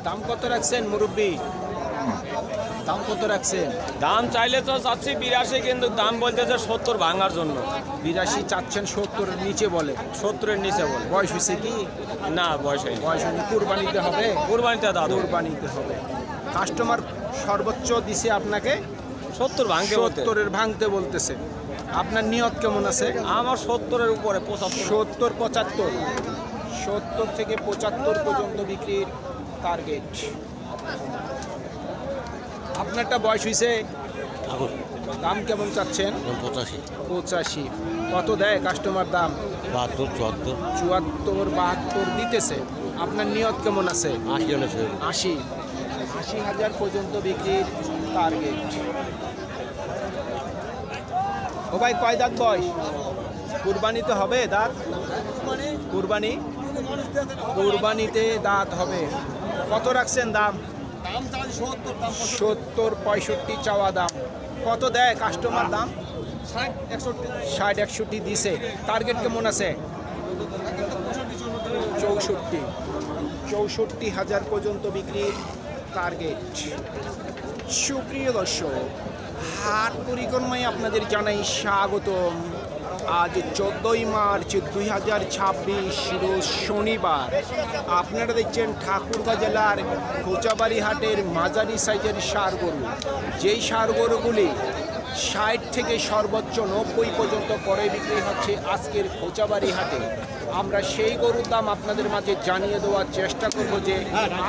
দাম কত রাখছেন মুরব্বী? দাম কত রাখছেন? দাম চাইলে তো চাচ্ছি 82, কিন্তু দাম বলতেছে 70 ভাঙার জন্য। 82 চাচ্ছেন, 70 এর নিচে বলে। 70 এর নিচে বলে। বয়স হয়েছে কি? না, বয়স হয়নি। বয়স হয়নি। কুরবানিতে হবে? কুরবানিতে দাদু কুরবানিতে হবে। কাস্টমার সর্বোচ্চ দিছে আপনাকে 70 ভাঙতে বলতে। 70 এর ভাঙতে বলতেছে। আপনার নিয়ত কেমন আছে? আমার 70 এর উপরে 75। 70 75, 70 থেকে 75 পর্যন্ত বিক্রির টার্গেট। আপনারটা বয়স হয়েছে? দাম কেমন চাচ্ছেন? 85, 85। কত দেয় কাস্টমার দাম? 72, 74, 74 72 দিতেছে। আপনার নিয়ত কেমন আছে? 80। 80,000 পর্যন্ত বিক্রির টার্গেট। ও ভাই, কয় দাঁত বয়স? কুরবানিতে হবে দাঁত? কুরবানিতে দাঁত হবে। কত রাখছেন দাম? 70 65 চাওয়া দাম। কত দেয় কাস্টমার দাম? 60 61 দিছে। টার্গেট কেমন আছে? 64,000 পর্যন্ত বিক্রির টার্গেট। সুপ্রিয় দর্শক, হাট পরিক্রমায় আপনাদের জানাই স্বাগতম। আজ 14ই মার্চ 2026, রোজ শনিবার। আপনারা দেখছেন ঠাকুরগাঁ জেলার খোঁচাবাড়ি হাটের মাঝারি সাইজের ষাঁড় গরু। যেই ষাঁড় গরুগুলি 60 থেকে সর্বোচ্চ 90 পর্যন্ত করে বিক্রি হচ্ছে আজকের খোঁচাবাড়ি হাটে। আমরা সেই গরুর দাম আপনাদের মাঝে জানিয়ে দেওয়ার চেষ্টা করব যে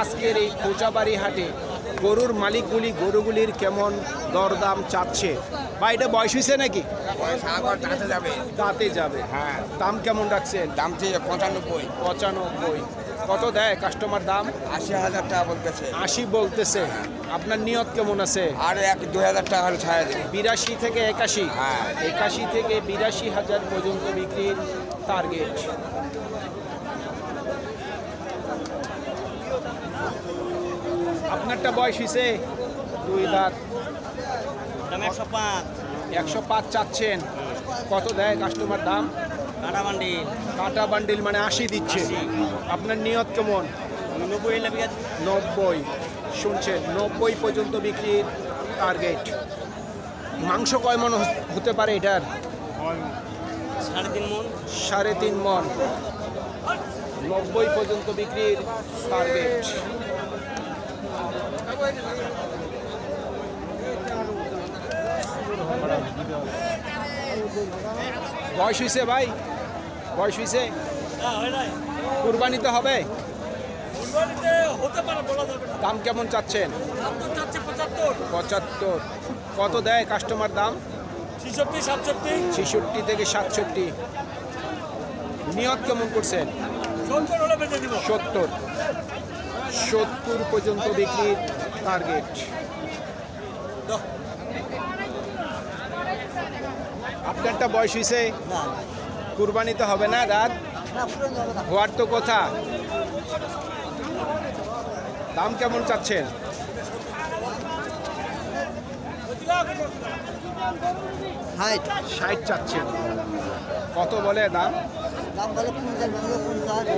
আজকের এই খোঁচাবাড়ি হাটে গরুর মালিকগুলি গরুগুলির কেমন দরদাম চাচ্ছে। বা এটা বয়স হয়েছে নাকি? দাঁতে যাবে। হ্যাঁ, দাম কেমন রাখছেন? দাম চেয়ে 95। 95। কত দেয় কাস্টমার দাম? 80,000 টাকা বলতেছে। 80 বলতেছে। আপনার নিয়ত কেমন আছে? আর 2,000 টাকা হলে ছাড়া দেবে। 82 থেকে 81। হ্যাঁ। 81 থেকে 82,000 পর্যন্ত বিক্রির টার্গেট। আপনারটা বয়স হয়েছে? 2 দাঁত। 105 105 চাচ্ছেন। কত দেয় কাস্টমার দাম? কাটা বান্ডি কাটা বান্ডিল মানে 80 দিচ্ছে। 80। আপনার নিয়ত কেমন? 90 লাগবে। 90 শুনছেন, 90 পর্যন্ত বিক্রির টার্গেট। মাংস কয় মন হতে পারে এটার? 3.5 মণ। 3.5 মন। 90 পর্যন্ত বিক্রির টার্গেট। বয়স হয়েছে ভাই? বয়স হয়েছে? কুরবানিতে হবে? দাম কেমন চাচ্ছেন? 75। কত দেয় কাস্টমার দাম? 66 থেকে 67। নিয়ত কেমন করছেন? 70 পর্যন্ত বিক্রির টার্গেট। আপনারটা বয়স হয়েছে? কুরবানিতে হবে না দাঁত? হওয়ার তো কথা। দাম কেমন চাচ্ছেন? 60 চাচ্ছেন। কত বলে দাম?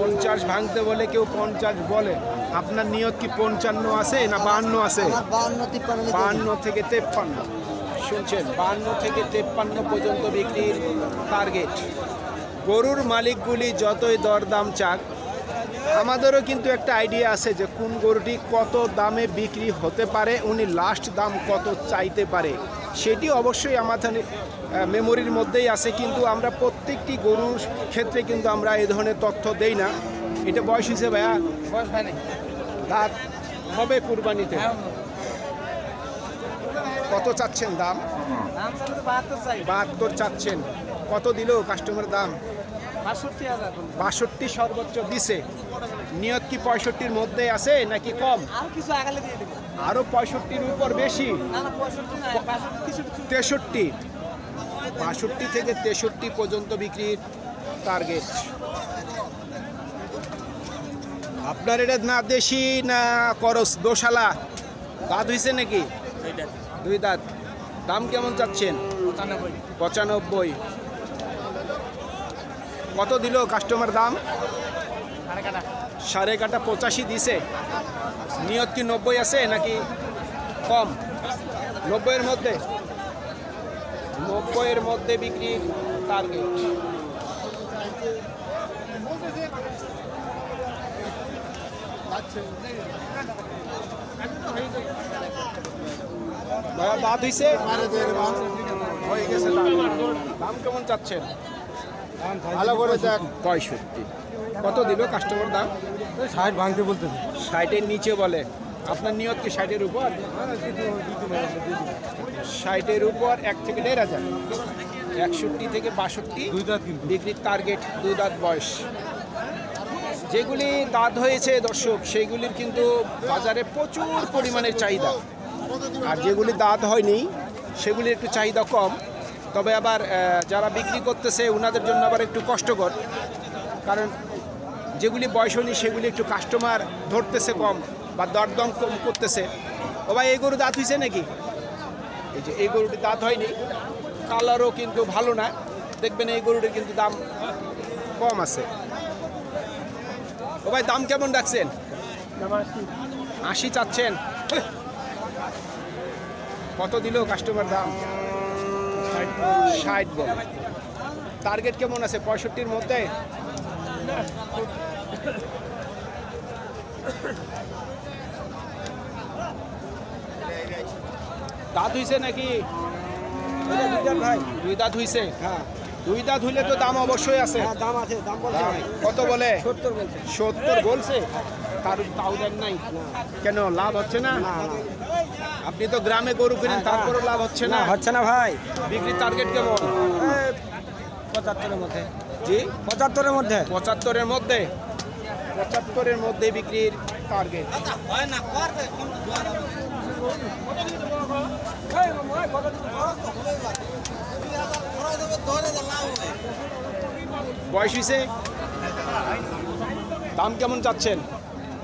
50 ভাঙতে বলে কেউ 50 বলে। আপনার নিয়ত কি 55 আছে না 52 আছে? 52 থেকে 53 শুনছেন, 52 থেকে 53 পর্যন্ত বিক্রির টার্গেট। গরুর মালিকগুলি যতই দরদাম চাক, আমাদেরও কিন্তু একটা আইডিয়া আছে যে কোন গরুটি কত দামে বিক্রি হতে পারে, উনি লাস্ট দাম কত চাইতে পারে, সেটি অবশ্যই আমাদের মেমোরির মধ্যেই আছে। কিন্তু আমরা প্রত্যেকটি গরুর ক্ষেত্রে কিন্তু আমরা এই ধরনের তথ্য দেই না। এটা বয়স হয়েছে ভাইয়া? দাঁত হবে কুরবানিতে। কত চাচ্ছেন দাম? 72 চাচ্ছেন। কত দিল কাস্টমার দাম? 62 সর্বোচ্চ দিছে। নিয়ত কি 65-র মধ্যে আছে নাকি কম? আরো 65-র উপর বেশি? 63। 62 থেকে 63 পর্যন্ত বিক্রির টার্গেট। আপনার এটা না দেশি না করস দোশালা? দাঁত হয়েছে নাকি? 2 দাঁত। দাম কেমন চাচ্ছেন? 95। কত দিল কাস্টমার দাম? সাড়ে কাটা 85 দিছে। নিয়ত কি 90 আছে নাকি কম? 90-এর মধ্যে, 90-এর মধ্যে বিক্রির টার্গেট। ভাইয়া দাঁত হইছে? হয়ে গেছে দাম। দাম কেমন চাচ্ছেন? ভালো করে দেখ। 65। কত দিল কাস্টমার দাম? 60 ভাঙতে বলতে 60-এর নিচে বলে। আপনার নিয়ত কি 60-এর উপর? 60-এর উপর 1 থেকে 1.5 61 থেকে 62 দুই দাঁত কিন্তু। বিক্রির টার্গেট। 2 দাঁত বয়স। যেগুলি দাঁত হয়েছে দর্শক, সেইগুলির কিন্তু বাজারে প্রচুর পরিমাণের চাহিদা। আর যেগুলি দাঁত হয়নি সেগুলির একটু চাহিদা কম। তবে আবার যারা বিক্রি করতেছে ওনাদের জন্য আবার একটু কষ্টকর, কারণ যেগুলি বয়স হয়নি সেগুলি একটু কাস্টমার ধরতেছে কম বা দরদম কম করতেছে। ও ভাই, এই গরু দাঁত হয়েছে নাকি? এই যে এই গরুটি দাঁত হয়নি, কালারও কিন্তু ভালো না। দেখবেন এই গরুটির কিন্তু দাম কম আছে। ও ভাই, দাম কেমন রাখছেন? 80 চাচ্ছেন। কত দিল কাস্টমার দাম? 60 বলে। টার্গেট কেমন আছে? 65-র মধ্যে? দাঁত হইছে নাকি? দুই দাঁত হইছে। হ্যাঁ 2 দাঁত হইলে তো দাম অবশ্যই আছে। দাম আছে, দাম বলছে দাম ভাই। কত বলে? 70 বলছে। 70 বলছে। তাও দেন নাই কেন? লাভ হচ্ছে না? না না আপনি তো গ্রামে গরু কিনেন, তারপরও লাভ হচ্ছে না। হচ্ছে না ভাই। বিক্রির টার্গেট কেমন? 75-এর মধ্যে। জি, 75-এর মধ্যে। 75-এর মধ্যে। 75-এর মধ্যে বিক্রির টার্গেট। বয়স হইছে? দাম কেমন চাচ্ছেন?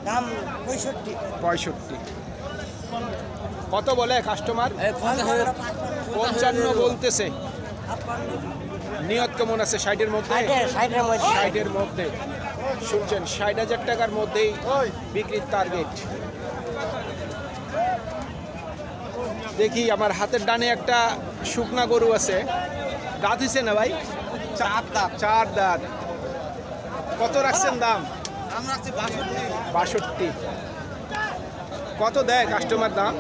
দাম 65। 65। কত বলে কাস্টমার? 55 বলতেছে। নিয়ত কেমন আছে? 60-এর মধ্যে? 60-এর মধ্যে। 60-এর মধ্যে। শুনছেন, 60,000 টাকার মধ্যেই বিক্রির টার্গেট। দেখি আমার হাতের ডানে একটা শুকনা গরু আছে। দাঁত হইছে না ভাই? 4 দাঁত। কত রাখছেন দাম? 62। কত দেয় কাস্টমার দাম?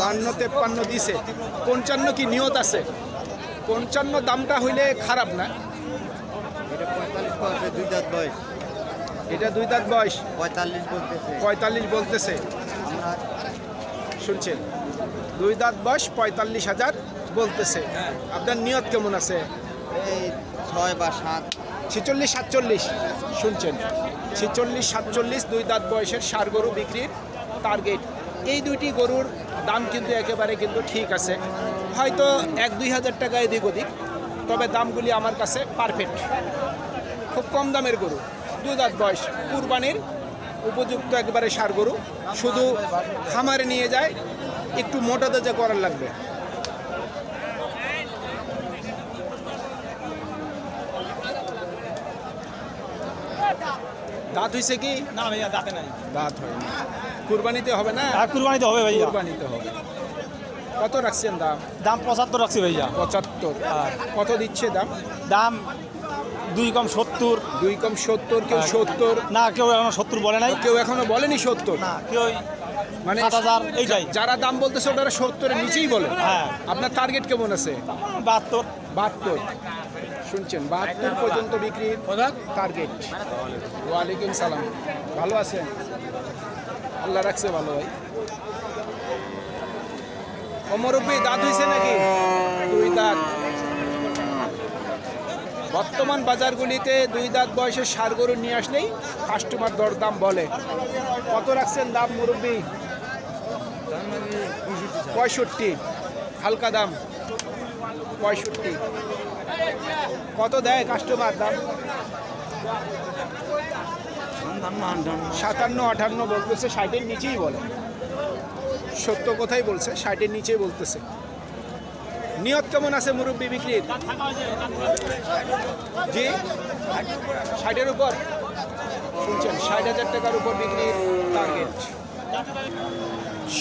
52-53 দিছে। 55 কি নিয়ত আছে? 55 দামটা হইলে খারাপ না। দুই দাঁত বয়স। এটা 2 দাঁত বয়স। 45 বলতেছে। 45 বলতেছে। শুনছেন, 2 দাঁত বয়স, 45,000 বলতেছে। আপনার নিয়ত কেমন আছে? এই 6 বা 7। 46-47। শুনছেন, 46-47 2 দাঁত বয়সের ষাঁড় গরু বিক্রির টার্গেট। এই দুইটি গরুর দাম কিন্তু একেবারে কিন্তু ঠিক আছে, হয়তো 1-2 হাজার টাকা এদিক ওদিক, তবে দামগুলি আমার কাছে পারফেক্ট। খুব কম দামের গরু, 2 দাঁত বয়স, কুরবানির উপযুক্ত একেবারে ষাঁড় গরু। শুধু খামারে নিয়ে যায় একটু মোটা তাজা করার লাগবে। দাঁত হইছে কি? না ভাইয়া দাঁতে নাই। দাঁত হয়নি। কুরবানিতে হবে না? কুরবানিতে হবে ভাইয়া। কুরবানিতে হবে। কত রাখছেন দাম? দাম 75 রাখছি ভাইয়া। 75। কত দিচ্ছে দাম? দাম 2 কম 70। 2 কম 70। কেউ 70? না, কেউ এখনো 70 বলে নাই। কেউ এখনো বলেনি 70? না, কেউ মানে 7000 এইটাই। যারা দাম বলতেছে ওনারা 70-এর নিচেই বলে। হ্যাঁ। আপনার টার্গেট কেমন আছে? 72। 72। শুনছেন, 72 পর্যন্ত বিক্রির টার্গেট। ওয়ালাইকুম সালাম। ভালো আছেন? আল্লাহ রাখছে ভালো ভাই। অমরব্বী দাঁত হয়েছে নাকি? 2 দাঁত। বর্তমান বাজারগুলিতে 2 দাঁত বয়সের ষাঁড় গরু নিয়ে আসলেই কাস্টমার দরদাম বলে। কত রাখছেন দাম মুরব্বী? 65। হালকা দাম 65। কত দেয় কাস্টমার দাম? 57-58 বলতেছে। 60-এর নিচেই বলে। সত্য কথাই বলছে, 60-এর নিচেই বলতেছে। নিয়ত কেমন আছে মুরব্বী বিক্রির? জি, 60-এর উপর। শুনছেন ৬০,০০০ টাকার উপর বিক্রির টার্গেট।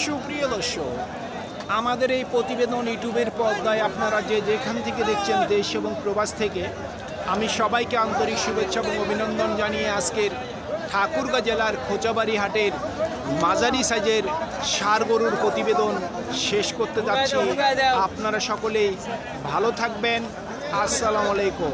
সুপ্রিয় দর্শক, আমাদের এই প্রতিবেদন ইউটিউবের পর্দায় আপনারা যে যেখান থেকে দেখছেন দেশ এবং প্রবাস থেকে, আমি সবাইকে আন্তরিক শুভেচ্ছা এবং অভিনন্দন জানিয়ে আজকের ঠাকুরগাঁ জেলার খোঁচাবাড়ি হাটের মাঝারি সাইজের ষাঁড় গরুর প্রতিবেদন শেষ করতে যাচ্ছি। আপনারা সকলেই ভালো থাকবেন। আসসালামু আলাইকুম।